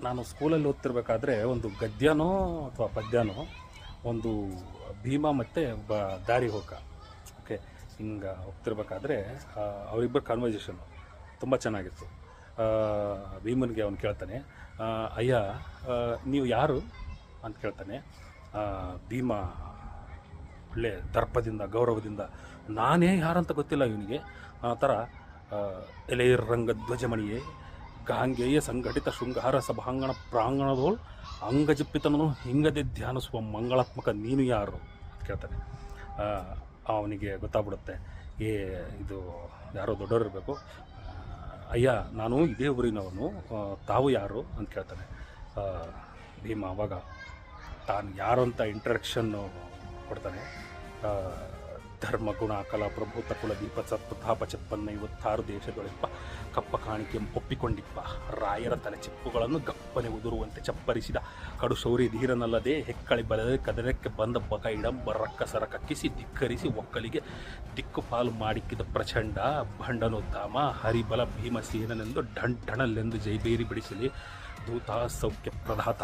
ನಾನು ಸ್ಕೂಲಲ್ಲಿ ಓದ್ತಿರ್ಬೇಕಾದ್ರೆ ಒಂದು ಗದ್ಯನೋ ಅಥವಾ ಪದ್ಯನೋ ಒಂದು ಭೀಮ ಮತ್ತು ಒಬ್ಬ ದಾರಿ ಹೋಗ ಓಕೆ ಹಿಂಗೆ ಹೋಗ್ತಿರ್ಬೇಕಾದ್ರೆ ಅವರಿಬ್ಬರು ಕಾನ್ವರ್ಜೇಷನ್ನು ತುಂಬ ಚೆನ್ನಾಗಿತ್ತು. ಭೀಮನಿಗೆ ಅವನು ಕೇಳ್ತಾನೆ, ಅಯ್ಯ ನೀವು ಯಾರು ಅಂತ ಕೇಳ್ತಾನೆ. ಭೀಮ ಒಳ್ಳೆ ದರ್ಪದಿಂದ ಗೌರವದಿಂದ ನಾನೇ ಯಾರಂತ ಗೊತ್ತಿಲ್ಲ ಇವನಿಗೆ ಆ ಥರ ಎಲೆಯರಂಗ ಧ್ವಜಮಣಿಯೇ ಗಾಂಗೆಯ ಸಂಘಟಿತ ಶೃಂಗಾರ ಸಭಾಂಗಣ ಪ್ರಾಂಗಣದೋಳು ಅಂಗಜಿಪ್ಪಿತನನು ಹಿಂಗದೆ ಧ್ಯಾನಿಸುವ ಮಂಗಳಾತ್ಮಕ ನೀನು ಯಾರು ಅಂತ ಕೇಳ್ತಾನೆ. ಅವನಿಗೆ ಗೊತ್ತಾಗ್ಬಿಡುತ್ತೆ, ಇದು ಯಾರೋ ದೊಡ್ಡವರು ಇರಬೇಕು. ಅಯ್ಯ ನಾನು ಇದೇ ಊರಿನವನು, ತಾವು ಯಾರು ಅಂತ ಕೇಳ್ತಾನೆ. ಭೀಮ ಅವಾಗ ತಾನು ಯಾರು ಅಂತ ಇಂಟ್ರಡಕ್ಷನ್ನು ಕೊಡ್ತಾನೆ. ಧರ್ಮ ಗುಣ ಕಲಾ ಪ್ರಭುತ ಕುಲ ದೀಪ ಸತ್ಪ್ರತಾಪ ಚಪ್ಪನ್ನ 56 ದೇಶದೊಳಿಪ್ಪ ಕಪ್ಪ ಕಾಣಿಕೆ ಒಪ್ಪಿಕೊಂಡಿಪ್ಪ ರಾಯರ ತಲೆ ಚಿಪ್ಪುಗಳನ್ನು ಗಪ್ಪನೆ ಉದುರುವಂತೆ ಚಪ್ಪರಿಸಿದ ಕಡು ಶೌರ್ಯ ಧೀರನಲ್ಲದೆ ಹೆಕ್ಕಳಿ ಬಲದೆ ಕದನಕ್ಕೆ ಬಂದ ಬಕ ಇಡಂಬ ರಕ್ಕಸರ ಕಕ್ಕಿಸಿ ಧಿಕ್ಕರಿಸಿ ಒಕ್ಕಲಿಗೆ ದಿಕ್ಕುಪಾಲು ಮಾಡಿಕ್ಕಿದ ಪ್ರಚಂಡ ಭಂಡನೋದ್ದಾಮ ಹರಿಬಲ ಭೀಮಸೇನನೆಂದು ಢಣಲೆಂದು ಜೈಬೇರಿ ಬಿಡಿಸಲಿ ದೂತ ಸೌಖ್ಯ ಪ್ರದಾತ.